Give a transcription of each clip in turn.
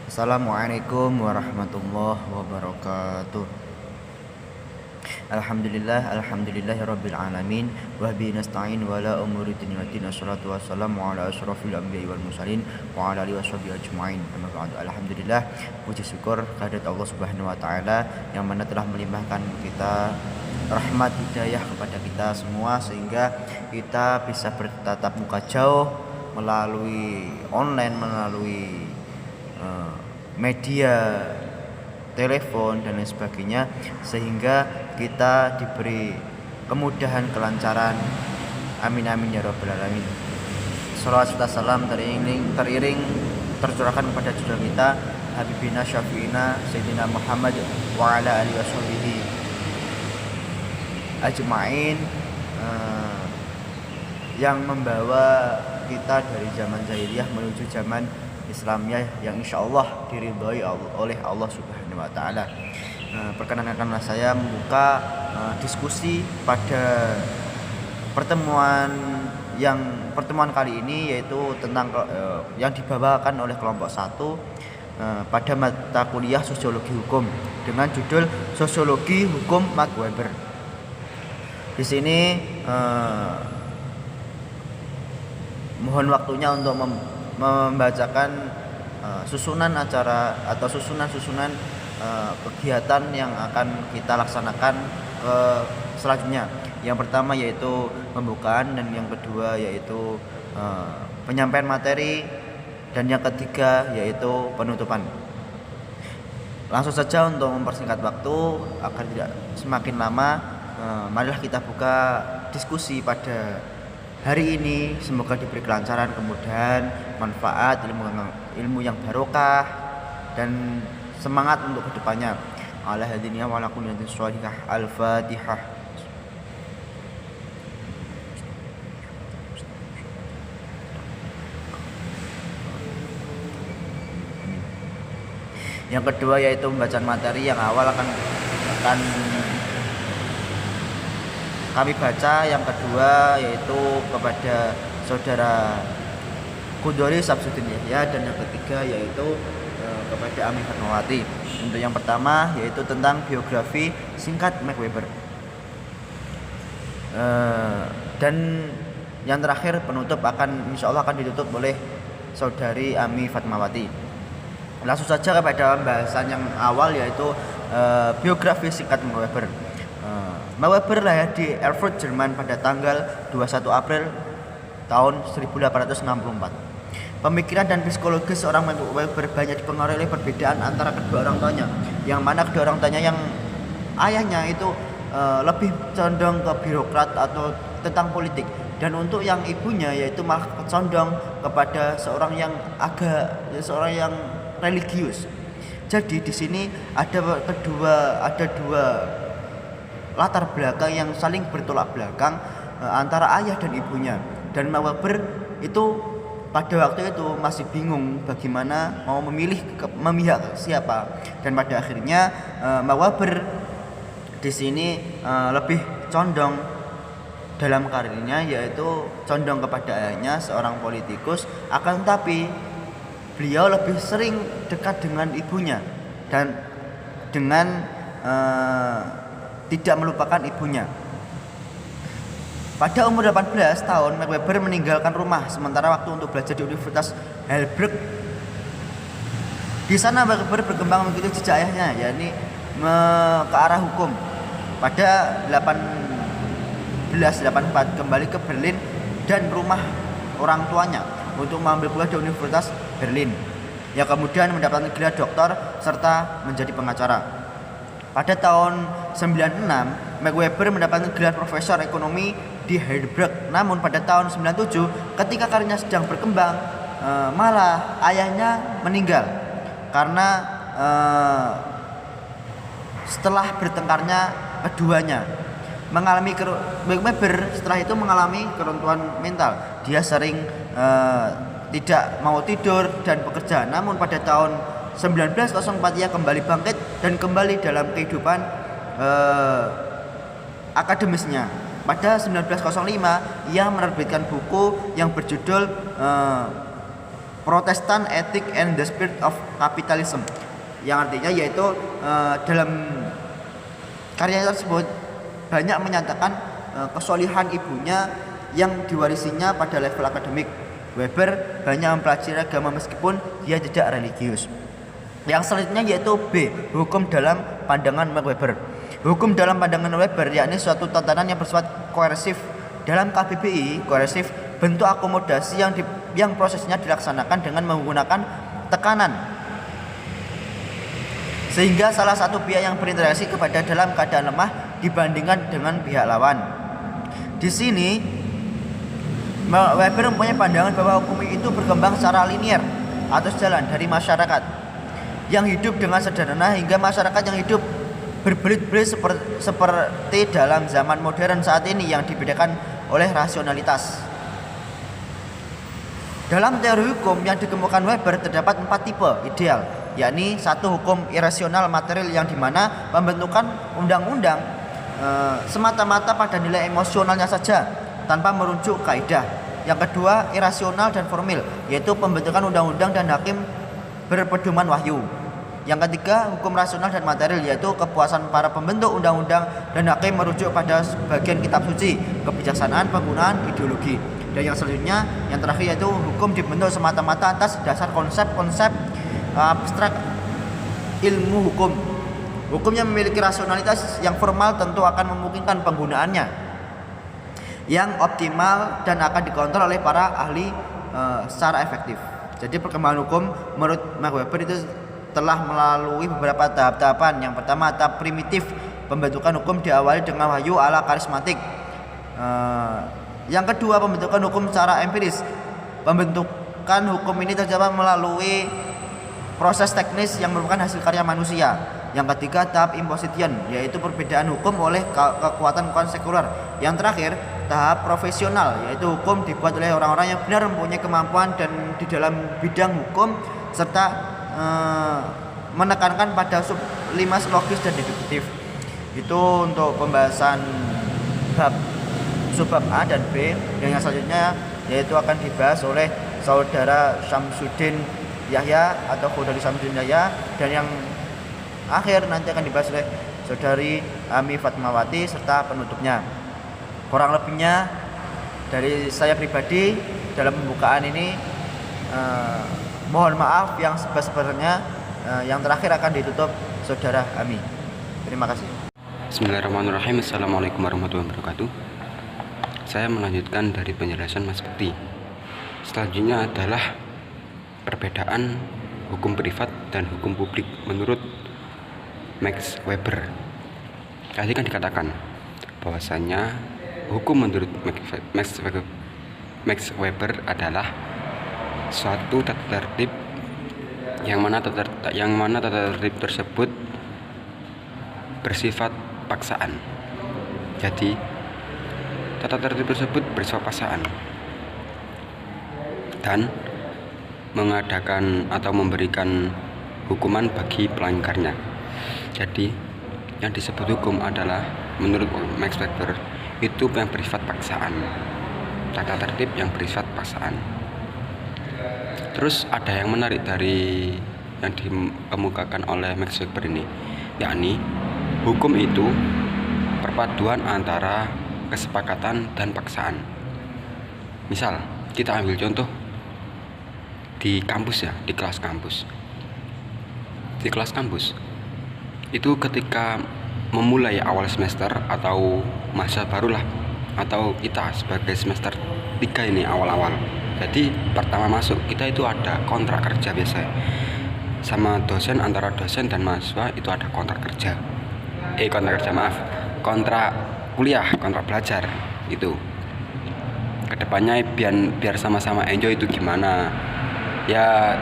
Assalamualaikum warahmatullahi wabarakatuh. Alhamdulillahirabbil alamin wa bihi nasta'in wa la umuri dunya waddin. Wassalatu wassalamu ala asyrofil anbiya'i wal mursalin wa ala alihi washabihi ajmain. Amma ba'du. Alhamdulillah, puji syukur kehadirat Allah Subhanahu wa taala yang mana telah melimpahkan kita rahmat hidayah kepada kita semua sehingga kita bisa bertatap muka jauh melalui online, melalui media telepon dan lain sebagainya, sehingga kita diberi kemudahan, kelancaran. Amin amin ya rabbal alamin. Salawat serta salam teriring tercurahkan kepada junjungan kita Habibina Syafi'ina Sayyidina Muhammad wa ala alihi washabihi ajmain, yang membawa kita dari zaman jahiliyah menuju zaman Islamiyah yang insya Allah diridhoi oleh Allah Subhanahu wa taala. Perkenankanlah saya membuka diskusi pada pertemuan kali ini, yaitu tentang yang dibawakan oleh kelompok 1 pada mata kuliah Sosiologi Hukum dengan judul Sosiologi Hukum Max Weber. Di sini mohon waktunya untuk membacakan susunan acara atau susunan kegiatan yang akan kita laksanakan selanjutnya. Yang pertama yaitu pembukaan, dan yang kedua yaitu penyampaian materi, dan yang ketiga yaitu penutupan. Langsung saja untuk mempersingkat waktu agar tidak semakin lama, marilah kita buka diskusi pada hari ini. Semoga diberi kelancaran, kemudahan, manfaat, ilmu yang barokah, dan semangat untuk kedepannya. Ala hadiniya wa lakum yadin sholihah. Al-Fatihah. Yang kedua yaitu pembacaan materi. Yang awal akan kami baca. Yang kedua yaitu kepada saudara Kudori Sabsudin Yahya, dan yang ketiga yaitu kepada Ami Fatmawati. Untuk yang pertama yaitu tentang biografi singkat Max Weber, dan yang terakhir penutup insya Allah akan ditutup oleh saudari Ami Fatmawati. Langsung saja kepada pembahasan yang awal, yaitu biografi singkat Max Weber. Max Weber lahir di Erfurt, Jerman pada tanggal 21 April tahun 1864. Pemikiran dan psikologi seorang Max Weber banyak dipengaruhi oleh perbedaan antara kedua orang tuanya, yang mana kedua orang tuanya, yang ayahnya itu lebih condong ke birokrat atau tentang politik, dan untuk yang ibunya yaitu malah condong kepada seorang yang religius. Jadi di sini ada dua latar belakang yang saling bertolak belakang antara ayah dan ibunya, dan Max Weber itu pada waktu itu masih bingung bagaimana mau memihak siapa, dan pada akhirnya Max Weber di sini lebih condong dalam karirnya, yaitu condong kepada ayahnya seorang politikus, akan tetapi beliau lebih sering dekat dengan ibunya, dan dengan tidak melupakan ibunya. Pada umur 18 tahun, Max Weber meninggalkan rumah sementara waktu untuk belajar di Universitas Heidelberg. Di sana Max Weber berkembang mengikuti jejak ayahnya, yakni ke arah hukum. Pada 1884 kembali ke Berlin dan rumah orang tuanya untuk mengambil kuliah di Universitas Berlin, yang kemudian mendapatkan gelar doktor serta menjadi pengacara. Pada tahun 96, Max Weber mendapatkan gelar profesor ekonomi di Heidelberg. Namun pada tahun 97, ketika karirnya sedang berkembang, malah ayahnya meninggal karena setelah bertengkarnya keduanya Max Weber setelah itu mengalami keruntuhan mental. Dia sering tidak mau tidur dan bekerja. Namun pada tahun 1904 ia kembali bangkit dan kembali dalam kehidupan akademisnya. Pada 1905 ia menerbitkan buku yang berjudul Protestant Ethic and the Spirit of Capitalism, yang artinya yaitu dalam karya tersebut banyak menyatakan kesolihan ibunya yang diwarisinya pada level akademik. Weber banyak mempelajari agama meskipun dia tidak religius. Yang selanjutnya yaitu B, hukum dalam pandangan Max Weber. Hukum dalam pandangan Weber yakni suatu tatanan yang bersifat koersif. Dalam KBBI, koersif bentuk akomodasi yang prosesnya dilaksanakan dengan menggunakan tekanan, sehingga salah satu pihak yang berinteraksi kepada dalam keadaan lemah dibandingkan dengan pihak lawan. Di sini Weber mempunyai pandangan bahwa hukum itu berkembang secara linier atau sejalan dari masyarakat yang hidup dengan sederhana hingga masyarakat yang hidup berbelit-belit seperti dalam zaman modern saat ini yang dibedakan oleh rasionalitas. Dalam teori hukum yang dikemukakan Weber terdapat 4 tipe ideal, yakni 1 hukum irasional material yang dimana pembentukan undang-undang semata-mata pada nilai emosionalnya saja tanpa merujuk kaidah. Yang kedua, irasional dan formil, yaitu pembentukan undang-undang dan hakim berpedoman wahyu. Yang ketiga, hukum rasional dan material, yaitu kepuasan para pembentuk undang-undang dan hakim merujuk pada bagian kitab suci, kebijaksanaan penggunaan ideologi. Dan yang selanjutnya, yang terakhir yaitu hukum dibentuk semata-mata atas dasar konsep-konsep abstrak ilmu hukum. Hukum yang memiliki rasionalitas yang formal tentu akan memungkinkan penggunaannya yang optimal dan akan dikontrol oleh para ahli secara efektif. Jadi perkembangan hukum menurut Max Weber itu telah melalui beberapa tahap-tahapan. Yang pertama, tahap primitif, pembentukan hukum diawali dengan wahyu ala karismatik. Yang kedua, pembentukan hukum secara empiris. Pembentukan hukum ini terjadi melalui proses teknis yang merupakan hasil karya manusia. Yang ketiga, tahap imposition, yaitu perbedaan hukum oleh kekuatan-kekuatan sekuler. Yang terakhir, tahap profesional, yaitu hukum dibuat oleh orang-orang yang benar mempunyai kemampuan dan di dalam bidang hukum serta menekankan pada sublimas logis dan deduktif. Itu untuk pembahasan subbab A dan B. Yang selanjutnya yaitu akan dibahas oleh saudara Syamsuddin Yahya atau Saudari Syamsuddin Yahya, dan yang akhir nanti akan dibahas oleh saudari Ami Fatmawati serta penutupnya. Kurang lebihnya dari saya pribadi dalam pembukaan ini, mohon maaf yang sebesar-besarnya. Yang terakhir akan ditutup saudara Ami. Terima kasih. Bismillahirrahmanirrahim. Assalamualaikum warahmatullahi wabarakatuh. Saya melanjutkan dari penjelasan Mas Bekti. Selanjutnya adalah perbedaan hukum privat dan hukum publik menurut Max Weber. Tadi kan dikatakan bahwasanya hukum menurut Max Weber adalah suatu tata tertib yang mana tata tertib tersebut bersifat paksaan. Jadi tata tertib tersebut bersifat paksaan dan mengadakan atau memberikan hukuman bagi pelanggarnya. Jadi yang disebut hukum adalah menurut Max Weber itu yang bersifat paksaan, tata tertib yang bersifat paksaan. Terus ada yang menarik dari yang dikemukakan oleh Max Weber ini, yakni hukum itu perpaduan antara kesepakatan dan paksaan. Misal kita ambil contoh di kampus ya, di kelas kampus. Di kelas kampus itu ketika memulai awal semester atau masa barulah, atau kita sebagai semester 3 ini awal-awal. Jadi pertama masuk kita itu ada kontrak kerja biasa sama dosen, antara dosen dan mahasiswa itu ada kontrak kerja. Kontrak kuliah, kontrak belajar itu. Kedepannya biar sama-sama enjoy itu gimana? Ya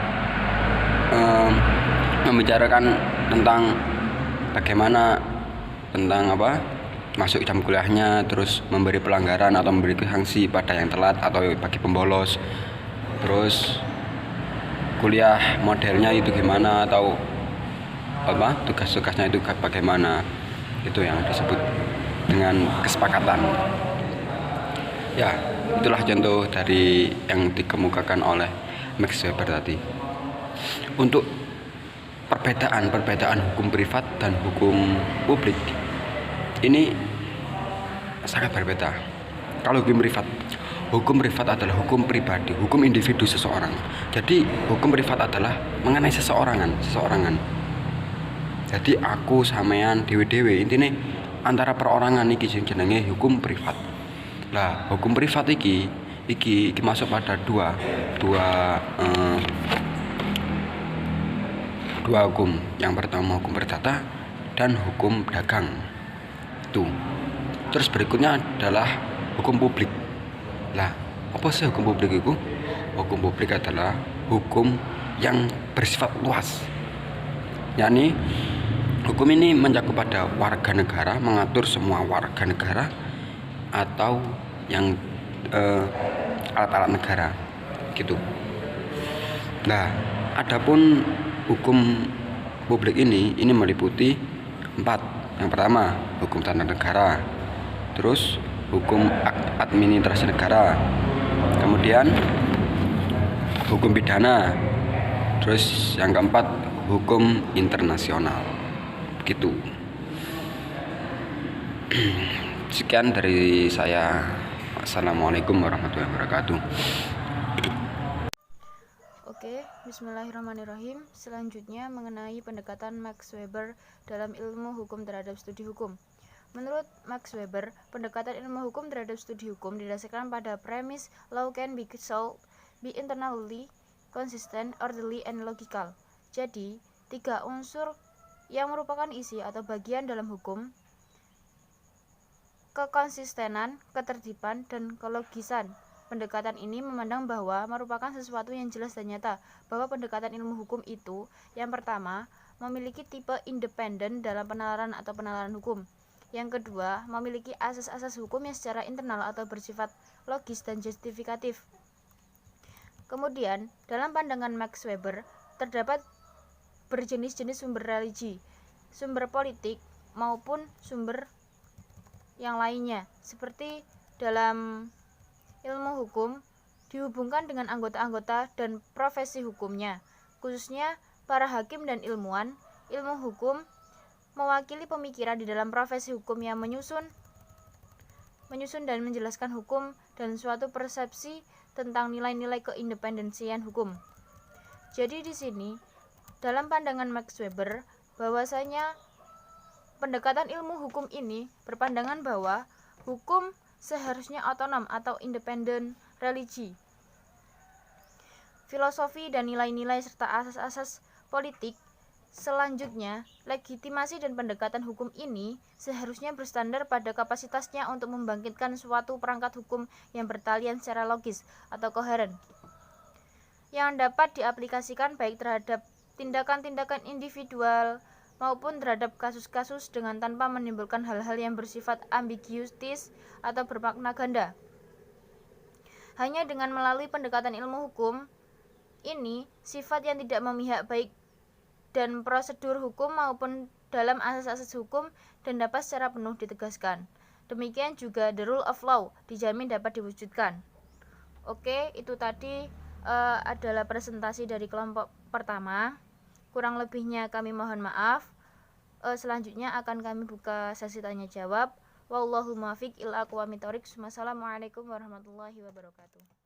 membicarakan tentang bagaimana masuk jam kuliahnya, terus memberi pelanggaran atau memberi sanksi pada yang telat atau bagi pembolos, terus kuliah modelnya itu gimana, atau tugas-tugasnya itu bagaimana. Itu yang disebut dengan kesepakatan. Ya, itulah contoh dari yang dikemukakan oleh Max Weber tadi. Untuk perbedaan hukum privat dan hukum publik ini sangat berbeda. Kalau hukum privat adalah hukum pribadi, hukum individu seseorang. Jadi hukum privat adalah mengenai seseorangan. Jadi aku sampean dewe-dewe intinya antara perorangan iki sing jenenge hukum privat. Lah, hukum privat iki masuk pada dua hukum. Yang pertama hukum perdata dan hukum dagang. Tuh. Terus berikutnya adalah hukum publik. Lah, apa sih hukum publik itu? Hukum publik adalah hukum yang bersifat luas. Yakni hukum ini mencakup pada warga negara, mengatur semua warga negara atau yang alat-alat negara gitu. Nah, adapun hukum publik ini meliputi 4. Yang pertama, hukum tata negara. Terus hukum administrasi negara. Kemudian hukum pidana. Terus yang keempat, hukum internasional. Gitu. Sekian dari saya. Assalamualaikum warahmatullahi wabarakatuh. Oke, bismillahirrahmanirrahim. Selanjutnya mengenai pendekatan Max Weber dalam ilmu hukum terhadap studi hukum. Menurut Max Weber, pendekatan ilmu hukum terhadap studi hukum didasarkan pada premis law can be solved, be internally consistent, orderly, and logical. Jadi, 3 unsur yang merupakan isi atau bagian dalam hukum: kekonsistenan, ketertiban, dan kelogisan. Pendekatan ini memandang bahwa merupakan sesuatu yang jelas dan nyata bahwa pendekatan ilmu hukum itu, yang pertama, memiliki tipe independen dalam penalaran atau penalaran hukum. Yang kedua, memiliki asas-asas hukum yang secara internal atau bersifat logis dan justifikatif. Kemudian, dalam pandangan Max Weber, terdapat berjenis-jenis sumber religi, sumber politik, maupun sumber yang lainnya. Seperti dalam ilmu hukum, dihubungkan dengan anggota-anggota dan profesi hukumnya, khususnya para hakim dan ilmuwan. Ilmu hukum mewakili pemikiran di dalam profesi hukum yang menyusun dan menjelaskan hukum dan suatu persepsi tentang nilai-nilai keindependensian hukum. Jadi di sini dalam pandangan Max Weber bahwasanya pendekatan ilmu hukum ini berpandangan bahwa hukum seharusnya otonom atau independen religi, filosofi dan nilai-nilai serta asas-asas politik. Selanjutnya, legitimasi dan pendekatan hukum ini seharusnya bersandar pada kapasitasnya untuk membangkitkan suatu perangkat hukum yang bertalian secara logis atau koheren, yang dapat diaplikasikan baik terhadap tindakan-tindakan individual maupun terhadap kasus-kasus dengan tanpa menimbulkan hal-hal yang bersifat ambiguitis atau bermakna ganda. Hanya dengan melalui pendekatan ilmu hukum ini, sifat yang tidak memihak baik dan prosedur hukum maupun dalam asas-asas hukum dan dapat secara penuh ditegaskan. Demikian juga the rule of law dijamin dapat diwujudkan. Oke, itu tadi adalah presentasi dari kelompok pertama. Kurang lebihnya kami mohon maaf. Selanjutnya akan kami buka sesi tanya jawab. Wallahu muwaffiq ila aqwamit thoriq. Wassalamualaikum warahmatullahi wabarakatuh.